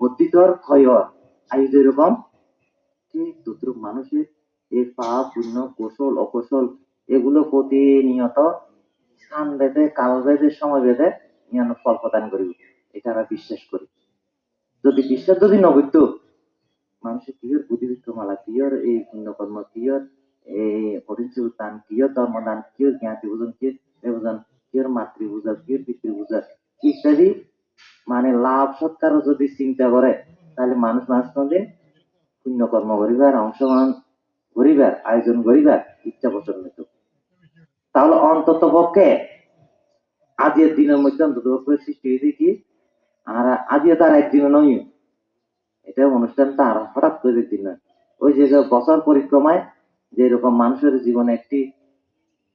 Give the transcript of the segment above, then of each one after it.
অতীতর ক্ষয় আজ যেরকম ঠিক তদ্রুপ মানুষের এই পাপ পুণ্য কৌশল অকৌশল এগুলো প্রতিনিয়ত স্থান ভেদে কাল ভেদে সময় ভেদে ইয়ান ফল প্রদান করিব, এটা আমরা বিশ্বাস করি। যদি বিশ্বাস যদি নগত্য মানুষের কিয়র বুদ্ধিবিক্রমালা কিয়র এই পুণ্যকর্ম কিয়র এই হরিচুর দান কিয়র ধর্মদান কিয়র জ্ঞাতি বুঝন কিয়র দেবদান কিয়র মাতৃপূজা কিয়র পিতৃপূজা ইত্যাদি মানে লাভ সৎকারও যদি চিন্তা করে তাহলে মানুষ মানুষ কোনদিন পুণ্যকর্ম করিবার অংশগ্রহণ করিবার আয়োজন করিবার ইচ্ছা পোষণ নিত। তাহলে অন্তত পক্ষে আজকের দিনের মধ্যে অন্তত পক্ষে সৃষ্টি হয়েছে কি আর আজকে তার একদিনও নয়, এটা অনুষ্ঠানটা আর হঠাৎ করে দিন নয়। ওই যে বছর পরিক্রমায় যেরকম মানুষের জীবনে একটি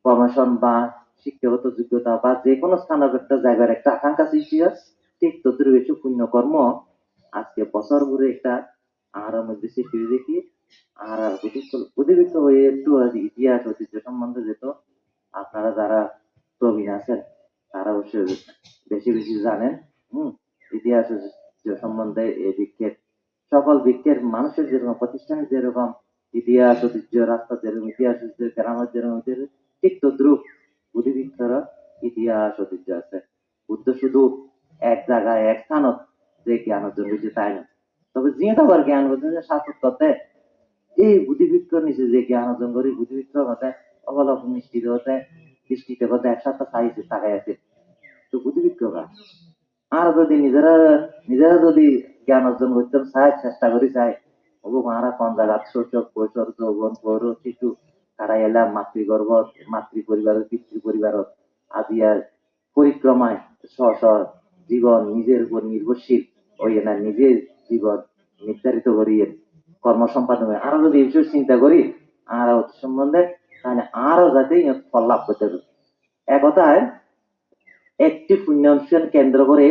প্রমোশন বা শিক্ষাগত যোগ্যতা বা যে কোনো স্থানের একটা জায়গার একটা আকাঙ্ক্ষা সৃষ্টি হয়, ঠিক তদ্রুপ একটু পুণ্যকর্ম আজকে বছর ঘুরে একটা আর মধ্যে সৃষ্টি হয়ে দেখি আর প্রতিবিক্ত হয়ে একটু ইতিহাস ঐতিহ্য সম্বন্ধে যেত আপনারা যারা প্রবীণ আছেন তারা অবশ্যই বেশি বেশি জানেন। ইতিহাস সম্বন্ধে এই বৃক্ষের সকল বৃক্ষের মানুষের যেরকম প্রতিষ্ঠানের যেরকম ইতিহাস ঐতিহ্য রাস্তা যেরকম ইতিহাস ঐতিহ্য গ্রামের যেরকম ঐতিহ্য ঠিক তদ্রুপ বুদ্ধিবৃক্ষের ইতিহাস ঐতিহ্য আছে। বুদ্ধ শুধু এক জায়গায় এক স্থানত যে জ্ঞান অর্জন করছে তাই না, তবে যে আবার জ্ঞান অর্জন শাসক করতে এই বুদ্ধিবৃক্ষ নিচে যে জ্ঞান অর্জন করি বুদ্ধিবৃক্ষ হতে অবলম্বন নিশ্চিত হতে দৃষ্টিতে হতে এক সপ্তাহ চাইছে তাকাই আছে। তো বুদ্ধিবৃক্ষ আর যদি নিজেরা নিজেরা যদি জ্ঞান অর্জন করতে চাই চেষ্টা করি চাই ওগো মারা কোন জায়গা শৈশব কৈশোর যৌবন পৌর শিশু তারা এলাম মাতৃগর্ভ মাতৃ পরিবার পিতৃ পরিবার আদি আর পরিক্রমায় স্ব জীবন নিজের উপর নির্ভরশীল ওই না নিজের জীবন নির্ধারিত করিয়ে কর্ম সম্পাদন আরো যদি এই বিষয়ে চিন্তা করি আর সম্বন্ধে তাহলে আরো যাতে ফল লাভ করতে পারে। একথায় একটি পুণ্যানুষ্ঠান কেন্দ্র করে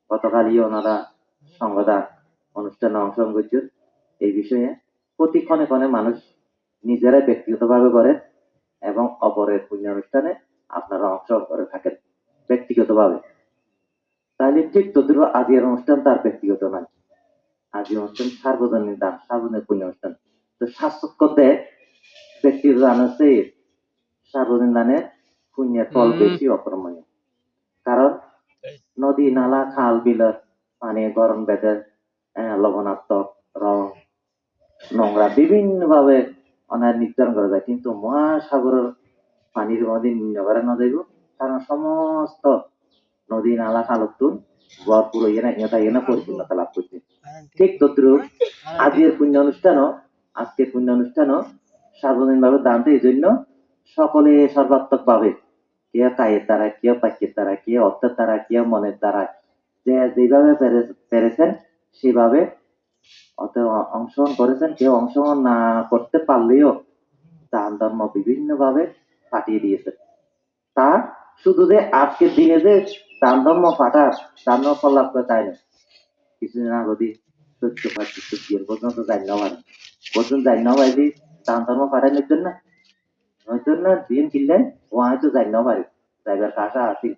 গতকালই ওনারা সংবাদ অনুষ্ঠানে অংশগ্রহণ করছেন। এই বিষয়ে প্রতি ক্ষণে ক্ষণে মানুষ নিজেরাই ব্যক্তিগতভাবে করে এবং অপরের পুণ্যানুষ্ঠানে আপনারা অংশগ্রহণ করে থাকেন ব্যক্তিগতভাবে। তাহলে ঠিক তদ্রুপ আজকের অনুষ্ঠান তার ব্যক্তিগত নয়, আজকের অনুষ্ঠান সার্বজনীন দান সার্বজনীন পুণ্যানুষ্ঠান। তো শাস্ত্র করতে ব্যক্তিগত দান হচ্ছে সার্বজনীন দানের পুণ্যের ফল বেশি অপরমণীয়। কারণ নদী নালা খাল বিলের পানি গরম বেদের লবণাত্মক রং নোংরা বিভিন্ন ভাবে অনেক নির্ধারণ করা যায়, কিন্তু মহাসাগরের পানির মধ্যে নির্ণয় না যাইব কারণ সমস্ত নদী নালা খালতুন ভরপুর হইয়া না ইয়ে পরিপূর্ণতা লাভ করছে। ঠিক তদ্রুপ আজকের পুণ্য অনুষ্ঠানও আজকের পুণ্য অনুষ্ঠানও সার্বজনীন ভাবে দানটা এই জন্য সকলে সর্বাত্মক ভাবে কেউ কায়ের দ্বারা কেউ বাক্যের দ্বারা কেউ অর্থের দ্বারা কেউ মনের দ্বারা যে যেভাবে পেরেছেন সেভাবে অংশগ্রহণ করেছেন। কেউ অংশগ্রহণ না করতে পারলেও দান ধর্ম বিভিন্ন ভাবে পাঠিয়ে দিয়েছেন। তা শুধু যে আজকের দিনে যে দান ধর্ম পাঠার দান ধর্ম ফল লাভ করে তাই না, কিছুদিন আগে সত্য পাচ্ছি পর্যন্ত জানি না পারেন পর্যন্ত জানি না পাই যে দান ধর্ম পাঠাই নিতেন না নয়তো না দিন কিনলেন ও হয়তো জানি না পারে যাইবার আশা আসিল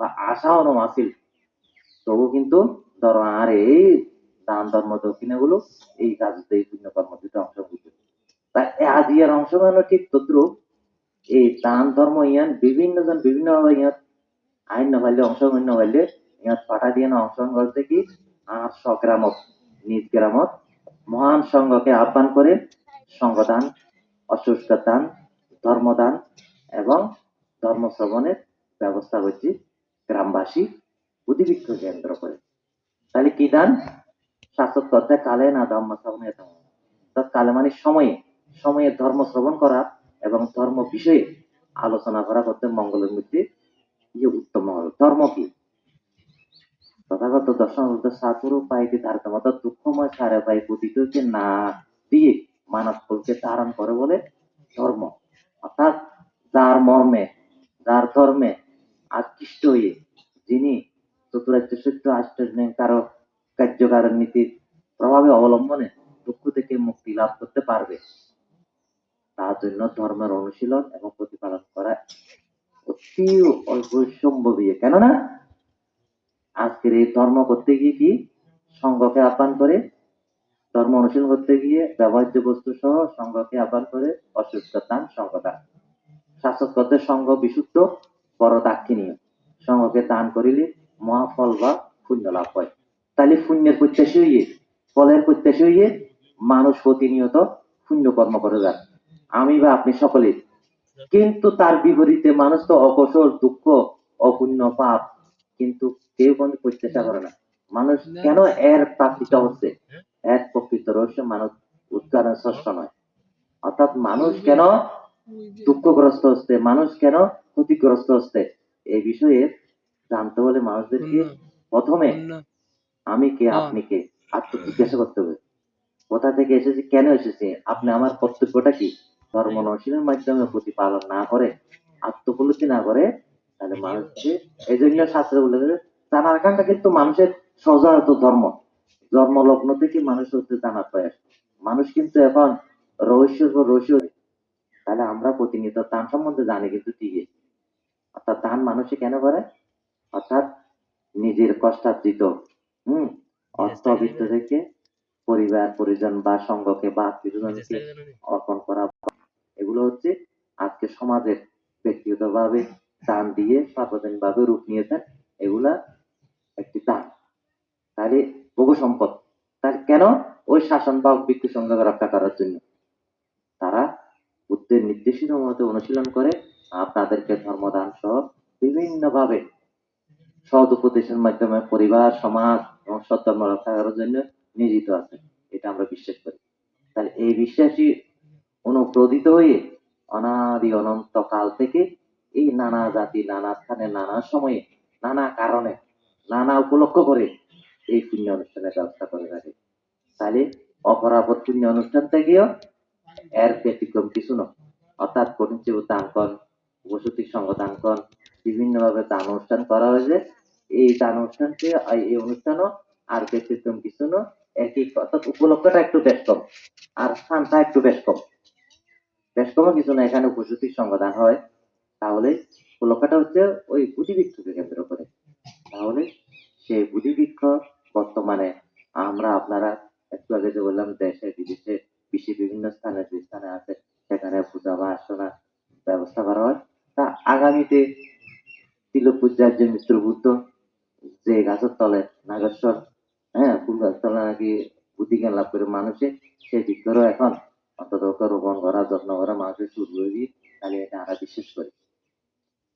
বা আশাও নম আসিল, তবু কিন্তু ধরো আর এই দান ধর্ম দক্ষিণা গুলো এই কাজে এই পুণ্য কর্মটিতে অংশগ্রহণ তাই আজ ইয়ার অংশগ্রহণ ঠিক তদ্রুপ এই দান ধর্ম ইয়ান বিভিন্ন জন বিভিন্ন ভাবে ইয়াত আইন নহলে অংশগ্রহণ নহলে ইয়াত পাঠা দিয়ে অংশগ্রহণ করতে কি আর স্বগ্রামত নিজ গ্রামত মহান সংঘকে আহ্বান করে সংঘদান অশুষ্ক দান ধর্মদান এবং ধর্ম শ্রবণের ব্যবস্থা হচ্ছে গ্রামবাসী বুদ্ধিবৃক্ষ কেন্দ্র করে। তাহলে কি দান শাসক করতে কালে না ধর্ম শ্রবণের কালে মানে সময়ে সময়ে ধর্ম শ্রবণ করা এবং ধর্ম বিষয়ে আলোচনা করা করতে মঙ্গলের মধ্যে ইয়ে উত্তম হল। ধর্ম কি তথাগত দর্শন বলতে সাধুর পাইতে ধারণত দুঃখময় সারে পাই প্রতিকে না দিয়ে মানব ফলকে ধারণ করে বলে ধর্ম। অর্থাৎ যার মর্মে যার ধর্মে আকৃষ্ট হয়ে যিনি চতুরাজ্য সত্য আশ্চর্য কারো কার্যকারণ নীতির প্রভাবে অবলম্বনে দুঃখ থেকে মুক্তি লাভ করতে পারবে, তার জন্য ধর্মের অনুশীলন এবং প্রতিপালন করা অতি অবশ্যম্ভাবী। কেননা আজকের এই ধর্ম করতে গিয়ে কি সংঘকে আহ্বান করে ধর্ম অনুশীলন করতে গিয়ে ব্যবহার্য বস্তু সহ সংঘকে আহ্বান করে অসুস্থ দান সংঘদান। শাশ্বত সংঘ বিশুদ্ধ বড় দাক্ষিণীয় সংঘকে দান করিলে মহাফল বা পুণ্য লাভ হয়। তাহলে পুণ্যের প্রত্যাশী হইয়ে ফলের প্রত্যাশী হইয়ে মানুষ প্রতিনিয়ত পুণ্য কর্ম করে যান, আমি বা আপনি সকলেই। কিন্তু তার বিপরীতে মানুষ তো অকৌশল দুঃখ অপুণ্য পাপ কিন্তু কেউ কোনো প্রত্যাশা করে না। মানুষ কেন এর প্রাপ্তিত হচ্ছে, এর প্রকৃত রহস্য মানুষ উদ্ধারণ ষষ্ঠ নয়। অর্থাৎ মানুষ কেন দুঃখগ্রস্ত হচ্ছে, মানুষ কেন ক্ষতিগ্রস্ত হচ্ছে, এই বিষয়ে জানতে হলে মানুষদেরকে প্রথমে আমি কে আপনি কে আত্মজিজ্ঞাসা করতে হবে। কোথা থেকে এসেছি, কেন এসেছি, আপনি আমার কর্তব্যটা কি। ধর্ম অনুশীলনের মাধ্যমে প্রতিপালন না করে আত্মপলব্ধি না করে তাহলে মানুষকে এই জন্য শাস্ত্রে বলে দেবে জানার আকাঙ্ক্ষা কিন্তু মানুষের সহজাত ধর্ম। জন্মলগ্ন থেকে মানুষ হচ্ছে জানার প্রয়াস। মানুষ কিন্তু এখন রহস্যের পর রহস্য, তাহলে আমরা প্রতিনিয়ত তার সম্বন্ধে জানি কিন্তু ঠিকই। অর্থাৎ দান মানুষে কেন করে, অর্থাৎ নিজের কষ্টার্জিত অর্থ বৃত্ত থেকে পরিবার পরিজন বা সংঘকে বা আত্মীয়জনকে অর্পণ করা, এগুলো হচ্ছে আজকে সমাজের ব্যক্তিগতভাবে দান দিয়ে সার্বজনীন ভাবে রূপ নিয়েছেন, এগুলা একটি দান। তাহলে ভোগ সম্পদ, তার কেন ওই শাসন বা ব্যক্তি সংঘকে রক্ষা করার জন্য তারা বুদ্ধের নির্দেশিত মতো অনুশীলন করে তাদেরকে ধর্মদান সহ বিভিন্ন ভাবে সৎ উপদেশের মাধ্যমে পরিবার সমাজ এবং সৎধর্ম রক্ষা করার জন্য নিয়োজিত আছে, এটা আমরা বিশ্বাস করি। তাহলে এই বিশ্বাসী অনুপ্রোদিত হয়ে অনাদি অনন্ত কাল থেকে এই নানা জাতি নানা স্থানে নানা সময়ে নানা কারণে নানা উপলক্ষ করে এই পুণ্য অনুষ্ঠানের ব্যবস্থা করে থাকে। তাহলে অপরাপর পুণ্য অনুষ্ঠান থেকেও এর ব্যতিক্রম কিছু নয়। অর্থাৎ কঠিন চিবুক দান কর, উপসূতিক সঙ্গ দান কর, বিভিন্ন ভাবে দান অনুষ্ঠান করা হয়েছে। এই দান অনুষ্ঠানকে এই অনুষ্ঠানও আর ব্যতিক্রম কিছু নয়, একই, অর্থাৎ উপলক্ষটা একটু বেশ কম আর স্থানটা একটু বেশ কম। বেশ কম কিছু না, এখানে উপসূতিক সঙ্গ দান হয়, তাহলে উপলক্ষটা হচ্ছে ওই বুদ্ধিবৃক্ষকে কেন্দ্র করে। তাহলে সেই বুদ্ধিবৃক্ষ বর্তমানে আমরা আপনারা একটু আগে যে বললাম দেশে বিদেশে বিশ্বের বিভিন্ন স্থানে যে স্থানে আছে সেখানে পূজা বা আর্চনা ব্যবস্থা করা হয়। তা আগামীতে তিলক পূজার যে মিত্র বুদ্ধ যে গাছের তলে নাগেশ্বর, ফুল গাছের তলে নাকি বুদ্ধি জ্ঞান লাভ করে মানুষে, সেই বৃক্ষরও এখন অন্তত রোপণ করা যত্ন করা মানুষের শুরু হয়ে দিয়ে, তাহলে এটা আমরা বিশ্বাস করি।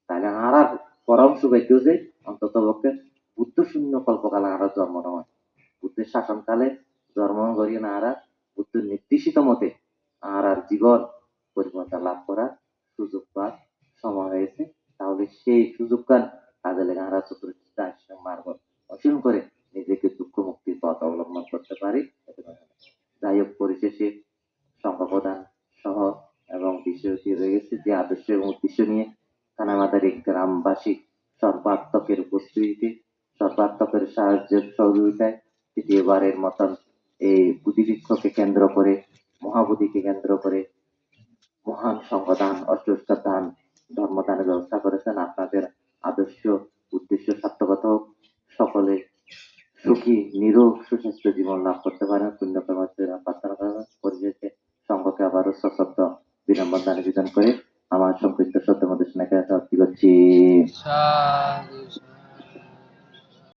তাহলে আর পরম সৌভাগ্য যে অন্তত পক্ষে বুদ্ধ শূন্য কল্পকালে আর জন্ম নয়, বুদ্ধের শাসনকালে জন্ম করিয়ে না আর বুদ্ধের নির্দেশিত মতে আর জীবন পরিবর্তন লাভ করার সুযোগ বা সময় হয়েছে। তাহলে সেই সুযোগকাল কাজে লেগে আমরা চতুর্থ মার্গ অসীম করে নিজেকে দুঃখ মুক্তির পথ অবলম্বন করতে পারি। যাই হোক, পরিশেষে সংখ্যা প্রদান সহ এবং বিষয়টি রয়েছে যে আদর্শ এবং উদ্দেশ্য নিয়ে কানামাদারি গ্রামবাসী সর্বাত্মকের উপস্থিতিতে সর্বাত্মকের সাহায্য সহযোগিতায় তৃতীয়বারের মতন এই বুদ্ধিবৃক্ষকে কেন্দ্র করে মহাবুদ্ধিকে কেন্দ্র করে মহান সংঘদান অষ্টদান ধর্মদানের ব্যবস্থা করেছেন। আপনাদের আদর্শ উদ্দেশ্য সার্থকতা হোক, সকলে সুখী নিরোগ সুস্বাস্থ্য জীবন লাভ করতে পারেন, পুণ্যকর্মের প্রার্থনা করেন। পরিশেষে সংঘকে আবারও সশব্দ বিনম্বন দান বিধান করে আমার সংক্ষিপ্ত সত্য মধ্যে শোনাকে করছি।